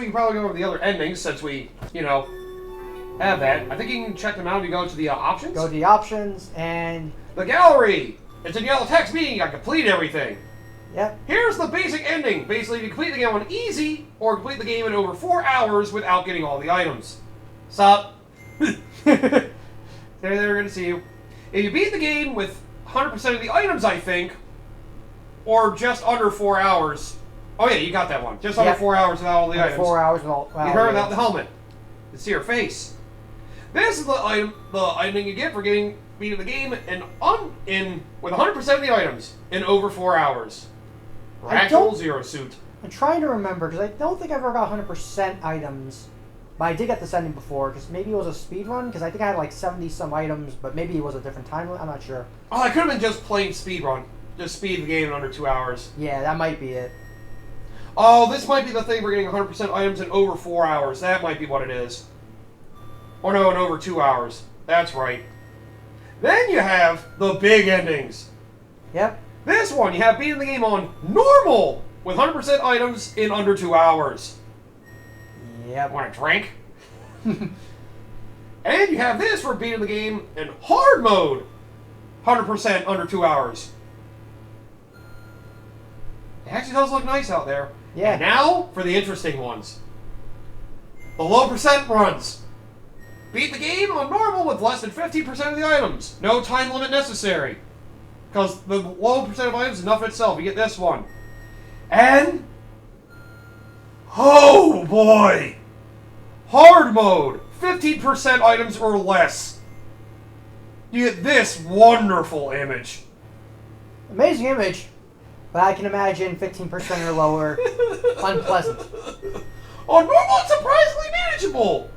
we can probably go over the other endings since we, have that. I think you can check them out if you go to the options. Go to the options and... The gallery! It's in yellow text meaning I complete everything. Yep. Here's the basic ending. Basically, you complete the game on easy or complete the game in over 4 hours without getting all the items. Sup? They're going to see you. If you beat the game with 100% of the items, I think, or just under 4 hours. Oh yeah, you got that one. Just under 4 hours without all the items. 4 hours without you heard without the helmet. You see her face. This is the item you get for beating the game with 100% of the items in over 4 hours. Actual Zero Suit. I'm trying to remember because I don't think I ever got 100% items, but I did get this ending before because maybe it was a speed run because I think I had like 70 some items, but maybe it was a different time. I'm not sure. Oh, it could have been just plain speed run. Just speed the game in under 2 hours. Yeah, that might be it. Oh, this might be the thing for getting 100% items in over 4 hours. That might be what it is. Or no, in over 2 hours. That's right. Then you have the big endings. Yep. This one, you have beating the game on normal with 100% items in under 2 hours. Yep. Want a drink? And you have this for beating the game in hard mode. 100% under 2 hours. It actually does look nice out there. Yeah. And now for the interesting ones. The low percent runs. Beat the game on normal with less than 50% of the items. No time limit necessary. Because the low percent of items is enough in itself. You get this one. And... oh boy! Hard mode. 15% items or less. You get this wonderful image. Amazing image. But I can imagine 15% or lower. Unpleasant. On normal, it's surprisingly manageable.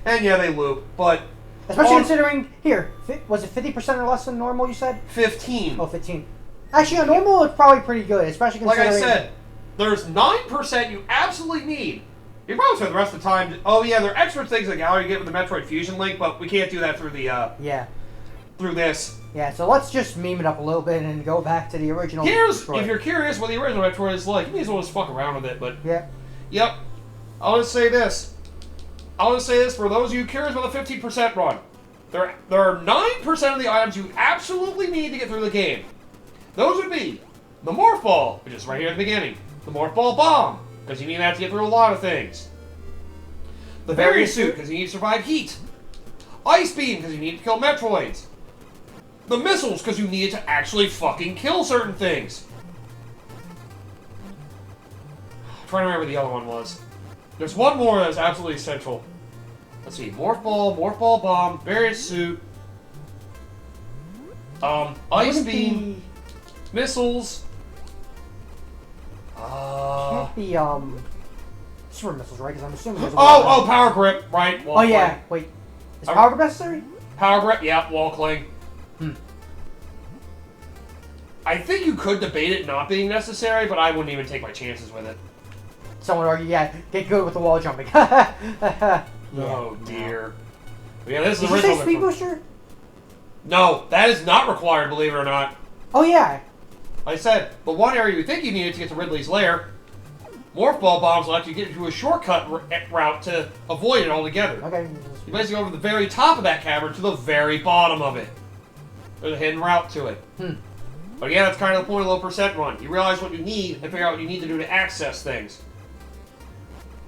And yeah, they loop, but... especially considering... here, was it 50% or less than normal, you said? 15. Oh, 15. Actually, on normal, it's probably pretty good, especially considering... like I said, there's 9% you absolutely need. You probably spend the rest of the time... oh yeah, there are extra things in the gallery you get with the Metroid Fusion link, but we can't do that through the... yeah. Through this. Yeah, so let's just meme it up a little bit and go back to the original Metroid. If you're curious what the original Metroid is like, you may as well just fuck around with it, but... yeah. Yep. I want to say this. For those of you curious about the 15% run. There are 9% of the items you absolutely need to get through the game. Those would be the Morph Ball, which is right here at the beginning. The Morph Ball Bomb, because you need that to get through a lot of things. The Various Suit, because you need to survive heat. Ice Beam, because you need to kill Metroids. The Missiles, because you need it to actually fucking kill certain things. I'm trying to remember what the other one was. There's one more that's absolutely essential. Let's see. Morph Ball Bomb, Various Suit, Ice Beam, Missiles. Can't be, Super Missiles, right? Because I'm assuming there's Oh, Power Grip, right. Oh, yeah. Wait. Is Power Grip necessary? Power Grip, yeah, Wall Cling. I think you could debate it not being necessary, but I wouldn't even take my chances with it. Someone would argue, yeah, get good with the wall jumping. Oh, dear. But yeah, this is Did the you say original. Speed Booster? No, that is not required, believe it or not. Oh, yeah. Like I said, the one area you think you needed to get to Ridley's lair, Morph Ball Bombs will actually get you to a shortcut route to avoid it altogether. Okay. You basically go over the very top of that cavern to the very bottom of it. There's a hidden route to it. But again, that's kind of the point of low percent run. You realize what you need and figure out what you need to do to access things.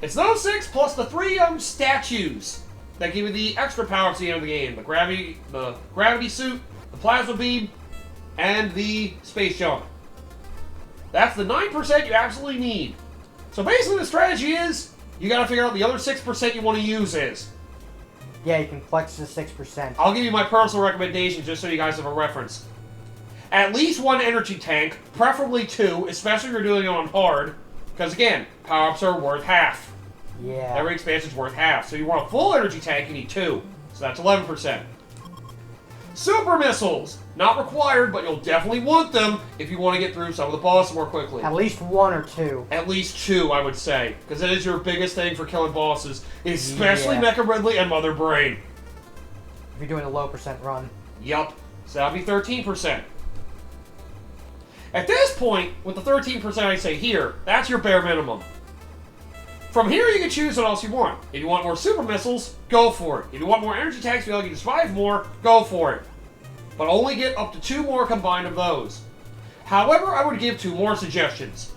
It's those 6 plus the 3 statues that give you the extra power at the end of the game. The gravity suit, the plasma beam, and the space jump. That's the 9% you absolutely need. So basically the strategy is, you gotta figure out the other 6% you want to use is. Yeah, you can flex the 6%. I'll give you my personal recommendations just so you guys have a reference. At least 1 energy tank, preferably 2, especially if you're doing it on hard. Because again, power-ups are worth half. Yeah. Every expansion's worth half. So you want a full energy tank, you need 2. So that's 11%. Super missiles! Not required, but you'll definitely want them if you want to get through some of the bosses more quickly. At least 1 or 2. At least 2, I would say. Because it is your biggest thing for killing bosses. Especially Mecha Ridley and Mother Brain. If you're doing a low percent run. Yup. So that'll be 13%. At this point, with the 13% I say here, that's your bare minimum. From here, you can choose what else you want. If you want more super missiles, go for it. If you want more energy tanks to be able to survive more, go for it. But only get up to 2 more combined of those. However, I would give 2 more suggestions.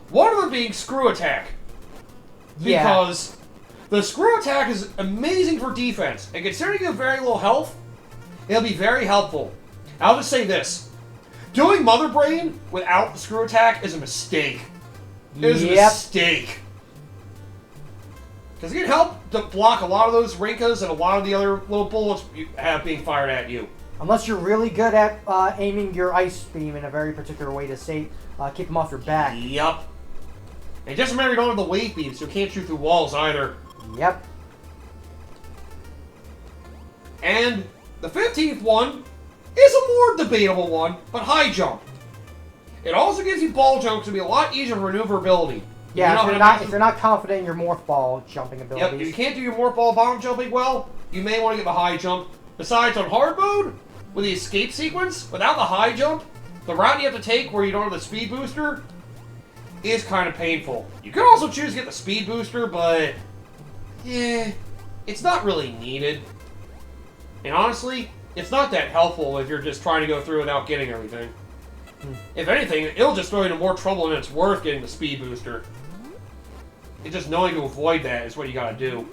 One of them being Screw Attack. Yeah. Because the Screw Attack is amazing for defense. And considering you have very little health, it'll be very helpful. I'll just say this. Doing Mother Brain without the Screw Attack is a mistake. It is a mistake. Because it can help to block a lot of those Rinkas and a lot of the other little bullets you have being fired at you. Unless you're really good at aiming your ice beam in a very particular way to keep them off your back. Yup. And just remember you don't have the wave beam, so you can't shoot through walls either. Yep. And the 15th one is a more debatable one, but high jump. It also gives you ball jumps to be a lot easier maneuverability. Yeah, if you're not confident in your morph ball jumping abilities. Yep, if you can't do your morph ball bomb jumping well, you may want to get the high jump. Besides, on hard mode, with the escape sequence, without the high jump, the route you have to take where you don't have the speed booster is kind of painful. You could also choose to get the speed booster, but it's not really needed. And honestly, it's not that helpful if you're just trying to go through without getting everything. If anything, it'll just throw you into more trouble than it's worth getting the speed booster. It's just knowing to avoid that is what you gotta do.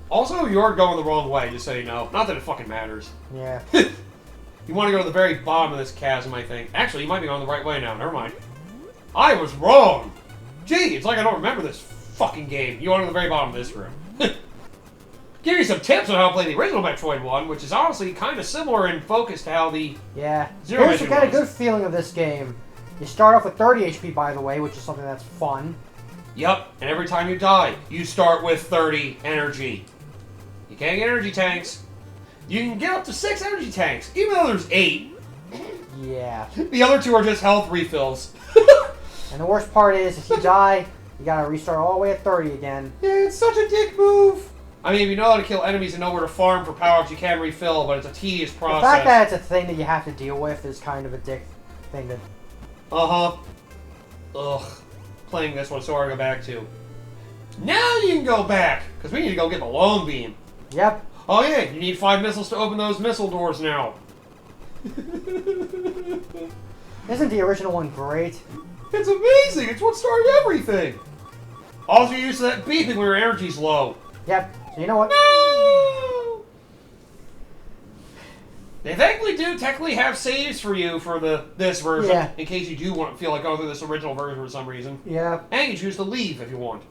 Also, you're going the wrong way, just so you know. Not that it fucking matters. Yeah. You want to go to the very bottom of this chasm, I think. Actually, you might be going the right way now. Never mind. I was wrong! Gee, it's like I don't remember this fucking game. You want to go to the very bottom of this room. Give you some tips on how to play the original Metroid 1, which is honestly kind of similar in focus to how the Zero Here's to Mission get a was. good feeling of this game. You start off with 30 HP, by the way, which is something that's fun. Yep, and every time you die, you start with 30 energy. You can't get energy tanks. You can get up to 6 energy tanks, even though there's 8. Yeah. The other 2 are just health refills. And the worst part is, if you die, you gotta restart all the way at 30 again. Yeah, it's such a dick move. I mean, if you know how to kill enemies and know where to farm for power-ups, you can refill, but it's a tedious process. The fact that it's a thing that you have to deal with is kind of a dick thing to... Uh-huh. Ugh. Playing this one so hard to go back to. Now you can go back, because we need to go get the long beam. Yep. Oh yeah, you need 5 missiles to open those missile doors now. Isn't the original one great? It's amazing! It's what started everything! Also, you're used to that beeping when your energy's low. Yep. So you know what? No! They thankfully do technically have saves for you for this version, in case you do want to feel like going through this original version for some reason. Yeah. And you choose to leave if you want.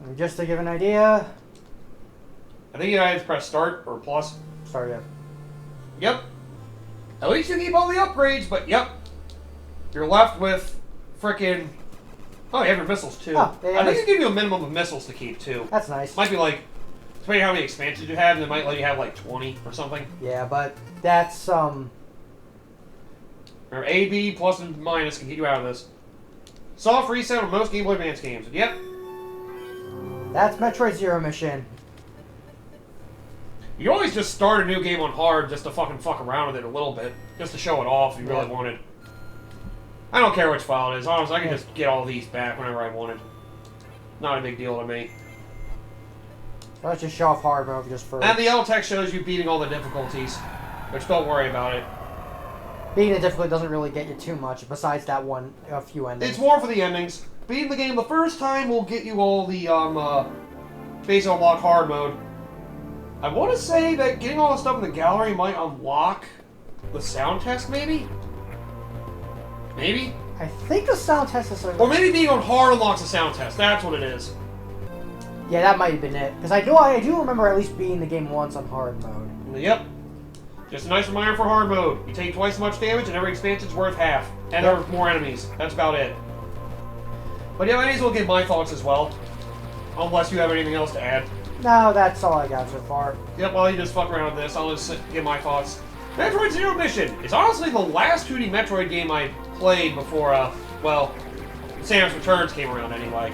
And just to give an idea... I think you either press start or plus. Sorry, yeah. Yep. At least you keep all the upgrades, but yep. You're left with frickin'... Oh, you have your missiles too. Oh, yeah, I think they give you a minimum of missiles to keep too. That's nice. Might be like, depending on how many expansions you have, and they might let you have like 20 or something. Yeah, but that's Remember, A, B, plus and minus can get you out of this. Soft reset on most Game Boy Advance games. Yep. That's Metroid Zero Mission. You always just start a new game on hard just to fucking fuck around with it a little bit. Just to show it off if you really wanted. I don't care which file it is. Honestly, I can just get all these back whenever I wanted. Not a big deal to me. Let's just show off hard mode just for... And the yellow text shows you beating all the difficulties. Which, don't worry about it. Beating the difficult doesn't really get you too much, besides that a few endings. It's more for the endings. Beating the game the first time will get you all the, basic unlock hard mode. I want to say that getting all the stuff in the gallery might unlock the sound test, maybe? Maybe? I think the sound test is... Or maybe being on hard unlocks the sound test. That's what it is. Yeah, that might have been it. Because I do remember at least beating the game once on hard mode. Yep. Just a nice reminder for hard mode. You take twice as much damage and every expansion's worth half. And there are more enemies. That's about it. But yeah, I may as well give my thoughts as well. Unless you have anything else to add. No, that's all I got so far. Yep, while you just fuck around with this, I'll just give my thoughts. Metroid Zero Mission is honestly the last 2D Metroid game I played before, well, Samus Returns came around anyway.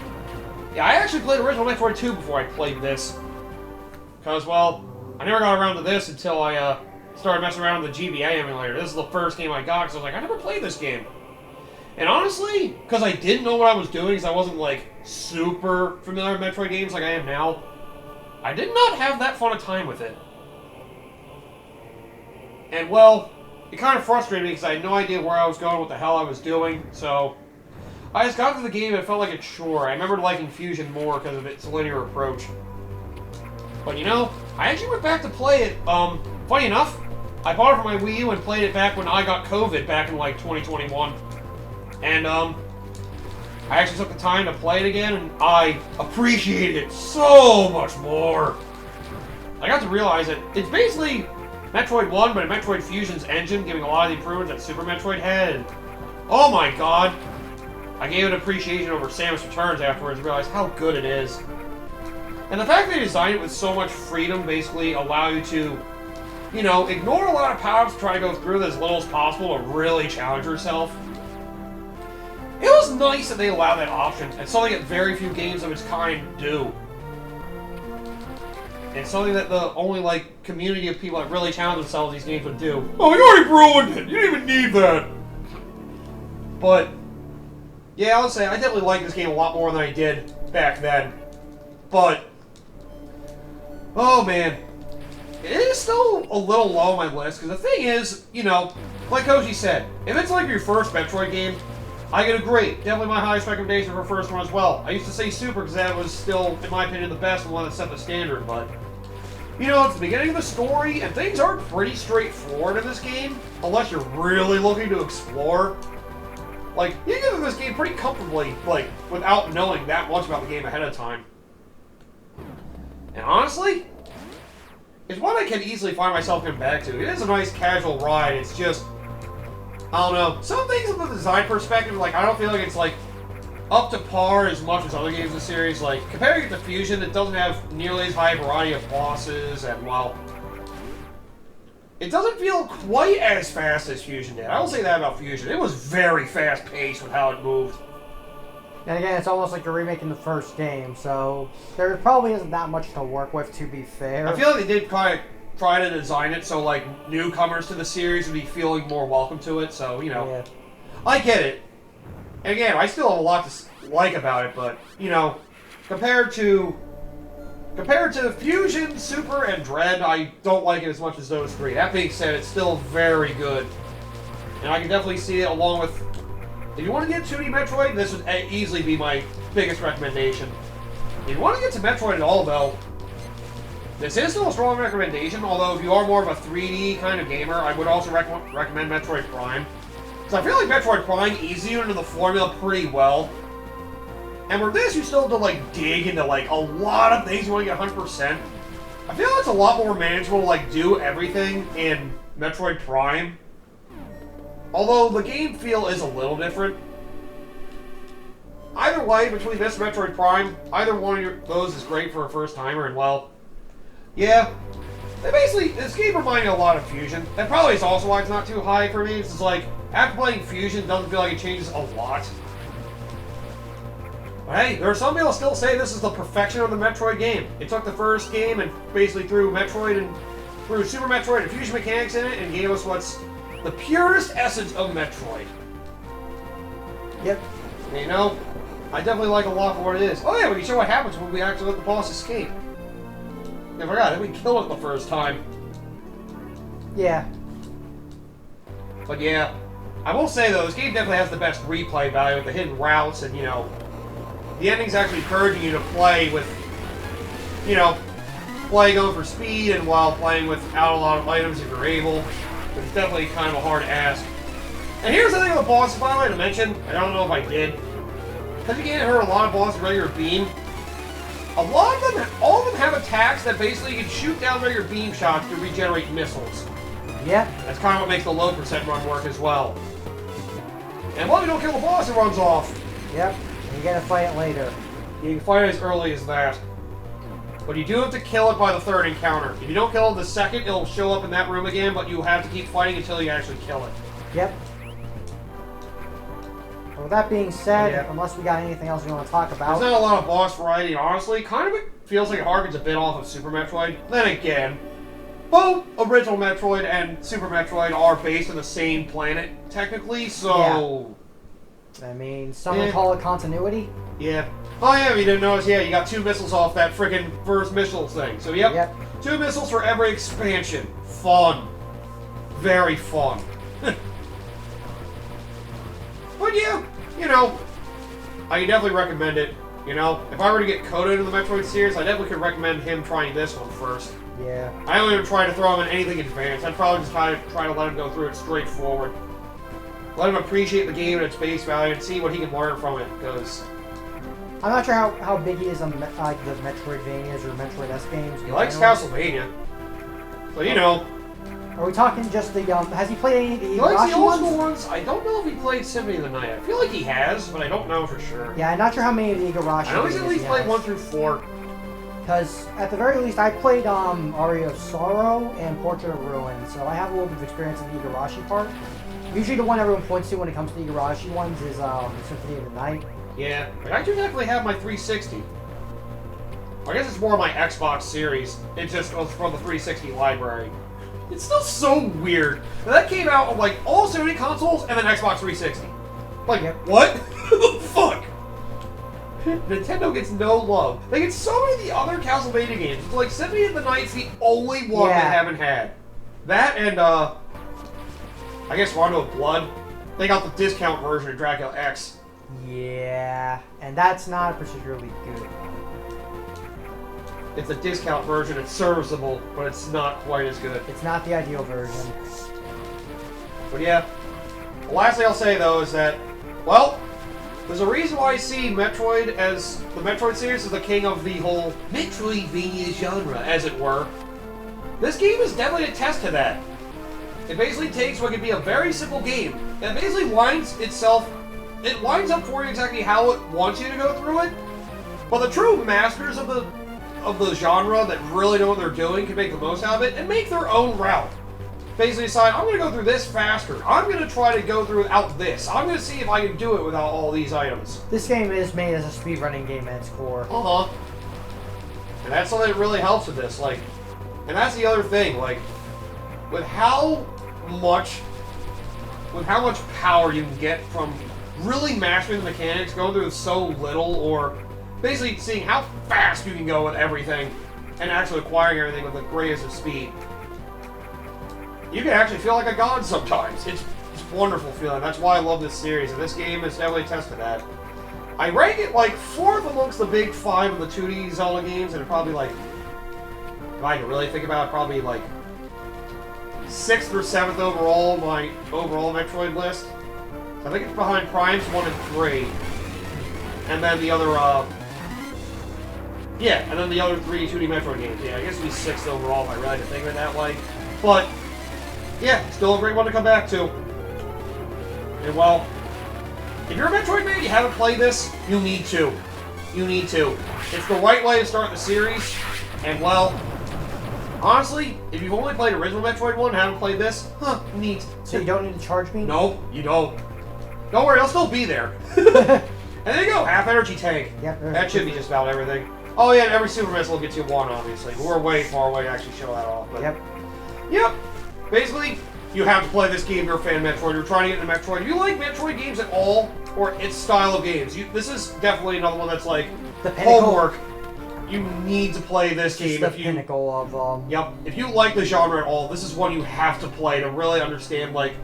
Yeah, I actually played original Metroid 2 before I played this. Because, well, I never got around to this until I started messing around with the GBA emulator. This is the first game I got, because I was like, I never played this game. And honestly, because I didn't know what I was doing, because I wasn't, like, super familiar with Metroid games like I am now, I did not have that fun a time with it. And, well, it kind of frustrated me because I had no idea where I was going, what the hell I was doing, so I just got to the game and it felt like a chore. I remember liking Fusion more because of its linear approach. But, you know, I actually went back to play it. Funny enough, I bought it for my Wii U and played it back when I got COVID back in, like, 2021. And, I actually took the time to play it again, and I appreciated it so much more. I got to realize that it's basically Metroid 1, but a Metroid Fusion's engine, giving a lot of the improvements that Super Metroid had. And, oh my god, I gave it appreciation over Samus Returns afterwards and realized how good it is. And the fact they designed it with so much freedom basically allow you to, you know, ignore a lot of power-ups, try to go through it as little as possible to really challenge yourself. It was nice that they allowed that option, and something that very few games of its kind do. And something that the only, like, community of people that really challenge themselves these games would do. Oh, you already ruined it! You didn't even need that! But, yeah, I'll say, I definitely like this game a lot more than I did back then. But, oh man, it is still a little low on my list, because the thing is, you know, like Koji said, if it's like your first Metroid game, I can agree. Definitely my highest recommendation for first one as well. I used to say Super because that was still, in my opinion, the best one that set the standard, but you know, it's the beginning of the story, and things are pretty straightforward in this game, unless you're really looking to explore. Like, you can get through this game pretty comfortably, like, without knowing that much about the game ahead of time. And honestly, it's one I can easily find myself coming back to. It is a nice casual ride, it's just, I don't know, some things from the design perspective, like, I don't feel like it's, like, up to par as much as other games in the series. Like, comparing it to Fusion, it doesn't have nearly as high a variety of bosses, and, well, it doesn't feel quite as fast as Fusion did. I will say that about Fusion. It was very fast-paced with how it moved. And again, it's almost like you're remaking the first game, so there probably isn't that much to work with, to be fair. I feel like they did kind of try to design it so, like, newcomers to the series would be feeling more welcome to it, so, you know. Yeah. I get it. And again, I still have a lot to like about it, but, you know, compared to Fusion, Super, and Dread, I don't like it as much as those three. That being said, it's still very good. And I can definitely see it along with, if you want to get 2D Metroid, this would easily be my biggest recommendation. If you want to get to Metroid at all, though, this is still a strong recommendation, although if you are more of a 3D kind of gamer, I would also recommend Metroid Prime. Because I feel like Metroid Prime eases you into the formula pretty well. And with this, you still have to, like, dig into, like, a lot of things you want to get 100%. I feel like it's a lot more manageable to, like, do everything in Metroid Prime. Although the game feel is a little different. Either way, between this and Metroid Prime, either one of those is great for a first-timer, and, well, yeah. Basically, this game reminded me a lot of Fusion. That probably is also why it's not too high for me. It's like, after playing Fusion, it doesn't feel like it changes a lot. But hey, there are some people still say this is the perfection of the Metroid game. It took the first game and basically threw Metroid and threw Super Metroid and Fusion mechanics in it and gave us what's the purest essence of Metroid. Yep. And, you know, I definitely like a lot for what it is. Oh yeah, we can show what happens when we actually let the boss escape. I forgot, then we kill it the first time. Yeah. But yeah, I will say though, this game definitely has the best replay value with the hidden routes and, you know, the ending's actually encouraging you to play with, you know, play going for speed and while playing without a lot of items if you're able. But it's definitely kind of a hard ask. And here's the thing with the bosses, by the way, to mention, I don't know if I did. Because you can't hurt a lot of bosses with regular beam. All of them have attacks that basically you can shoot down regular beam shots to regenerate missiles. Yeah. That's kind of what makes the low percent run work as well. And while you don't kill the boss, it runs off. Yep. You gotta fight it later. You can fight it as early as that. But you do have to kill it by the third encounter. If you don't kill it the second, it'll show up in that room again, but you have to keep fighting until you actually kill it. Yep. Well, with that being said, unless we got anything else you want to talk about... There's not a lot of boss variety, honestly. Kind of feels like it harkens a bit off of Super Metroid. Then again, both original Metroid and Super Metroid are based on the same planet, technically, so... I mean, some would call it continuity. Yeah. Oh yeah, if you didn't notice, yeah, you got 2 missiles off that freaking first missile thing. So yep. 2 missiles for every expansion. Fun. Very fun. But yeah, you know, I definitely recommend it. You know, if I were to get Koda into the Metroid series, I definitely could recommend him trying this one first. Yeah. I don't even try to throw him in anything advanced. I'd probably just try to let him go through it straightforward. Let him appreciate the game at its base value and see what he can learn from it, because... I'm not sure how big he is on like the Metroidvanias or Metroid-esque games. He likes Castlevania. But, you know... Are we talking just the, has he played any of the He likes the Igarashi old school ones. I don't know if he played Symphony of the Night. I feel like he has, but I don't know for sure. Yeah, I'm not sure how many of the Igarashi I know he's at least played 1 through 4. Because, at the very least, I played Aria of Sorrow and Portrait of Ruin, so I have a little bit of experience in the Igarashi part. Usually the one everyone points to when it comes to the Igarashi ones is Symphony of the Night. Yeah, but I do technically have my 360. I guess it's more my Xbox series. It just goes from the 360 library. It's still so weird. Now, that came out on like all Sony consoles and then Xbox 360. Like, what? The fuck? Nintendo gets no love. They get so many of the other Castlevania games. Like, Symphony of the Night's the only one they haven't had. That and, I guess Rondo of Blood. They got the discount version of Dracula X. Yeah, and that's not particularly good. It's a discount version. It's serviceable, but it's not quite as good. It's not the ideal version. But yeah. The last thing I'll say, though, is that, well, there's a reason why I see Metroid as the Metroid series as the king of the whole Metroidvania genre, as it were. This game is definitely a test to that. It basically takes what could be a very simple game and basically lines itself. It lines up for you exactly how it wants you to go through it. But the true masters of the genre that really know what they're doing can make the most out of it and make their own route. Basically decide, I'm going to go through this faster. I'm going to try to go through without this. I'm going to see if I can do it without all these items. This game is made as a speedrunning game at its core. Uh-huh. And that's something that really helps with this. Like, and that's the other thing. Like, with how much power you can get from really mastering the mechanics, going through so little, or basically seeing how fast you can go with everything and actually acquiring everything with the greatest of speed. You can actually feel like a god sometimes. It's a wonderful feeling. That's why I love this series, and this game is definitely a test to that. I rank it like 4th amongst the big 5 of the 2D Zelda games, and it probably like, if I can really think about it, probably like 6th or 7th overall on my overall Metroid list. I think it's behind Primes 1 and 3. And then the other, yeah, and then the other 3 2D Metroid games. Yeah, I guess it'd be 6th overall if I really had to think of it that way. But, yeah, still a great one to come back to. And well, if you're a Metroid fan, you haven't played this, you need to. You need to. It's the right way to start the series. And well, honestly, if you've only played original Metroid 1 and haven't played this, neat. So you don't need to charge me? No, you don't. Don't worry, I'll still be there. And there you go, half energy tank. Yep. That should be just about everything. Oh yeah, and every super missile gets you 1, obviously. But we're way far away to actually show that off. But yep. Basically, you have to play this game if you're a fan of Metroid. You're trying to get into Metroid. If you like Metroid games at all, or its style of games, this is definitely another one that's like the pinnacle. Homework. You need to play this game if you. Pinnacle of. Yep. If you like the genre at all, this is one you have to play to really understand like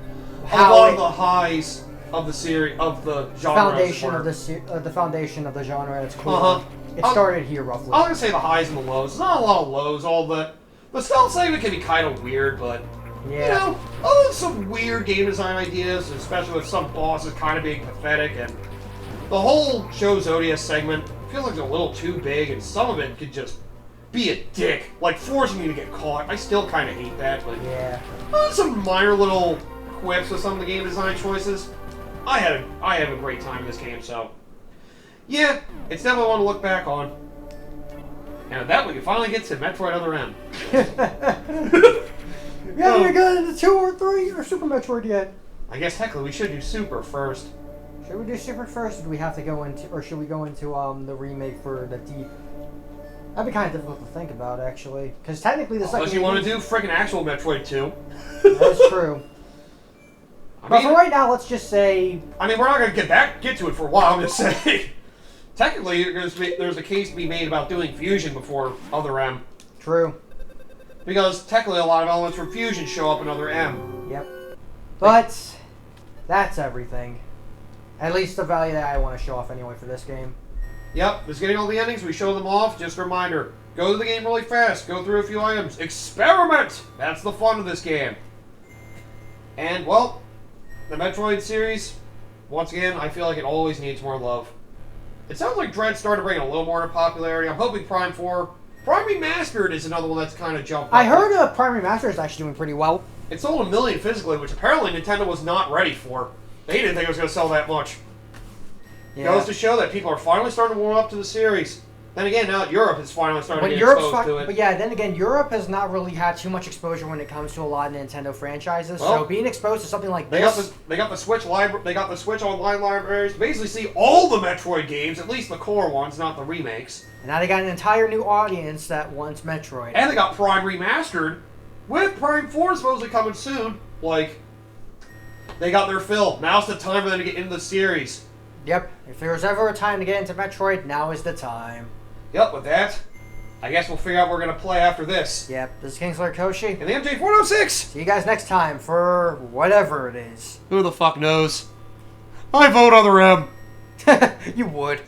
how a lot of the highs of the series of the genre. The foundation of the genre at its core. It started here roughly. I'm gonna say the highs and the lows. There's not a lot of lows, but stealth segment can be kind of weird. But you know, other than some weird game design ideas, especially with some bosses kind of being pathetic, and the whole Show's ODS segment feels like it's a little too big, and some of it could just be a dick, like forcing you to get caught. I still kind of hate that, but some minor little quips with some of the game design choices. I had a great time in this game, so yeah, it's definitely one to look back on. And with that, we can finally get to Metroid Other M. We haven't even gotten into 2 or 3 or Super Metroid yet. I guess technically we should do Super first. Should we do Super first, or do we have to go into, or should we go into the remake for the Deep? That'd be kind of difficult to think about, actually, because technically the second. Unless you want to do freaking actual Metroid 2. That's true. But for right now, let's just say... I mean, we're not going to get to it for a while, I'm just saying. Technically, there's a case to be made about doing Fusion before Other M. True. Because technically a lot of elements from Fusion show up in Other M. Yep. But that's everything. At least the value that I want to show off anyway for this game. Yep, just getting all the endings, we show them off. Just a reminder, go through the game really fast, go through a few items, experiment! That's the fun of this game. And, well, the Metroid series, once again, I feel like it always needs more love. It sounds like Dread's starting to bring a little more to popularity. I'm hoping Prime 4... Prime Remastered is another one that's kind of jumped up. I heard Prime Remastered is actually doing pretty well. It sold 1 million physically, which apparently Nintendo was not ready for. They didn't think it was going to sell that much. Yeah. Goes to show that people are finally starting to warm up to the series. Then again, now that Europe is finally starting to get exposed to it. But yeah, then again, Europe has not really had too much exposure when it comes to a lot of Nintendo franchises. Well, so being exposed to something like they this, got the Switch library. They got the Switch online libraries. Basically, see all the Metroid games, at least the core ones, not the remakes. And now they got an entire new audience that wants Metroid. And they got Prime Remastered, with Prime 4 supposedly coming soon. Like, they got their fill. Now's the time for them to get into the series. Yep. If there was ever a time to get into Metroid, now is the time. Yep, with that, I guess we'll figure out what we're going to play after this. Yep, this is Kingslayer Koshi. And the MJ406! See you guys next time for whatever it is. Who the fuck knows? I vote Other M. You would.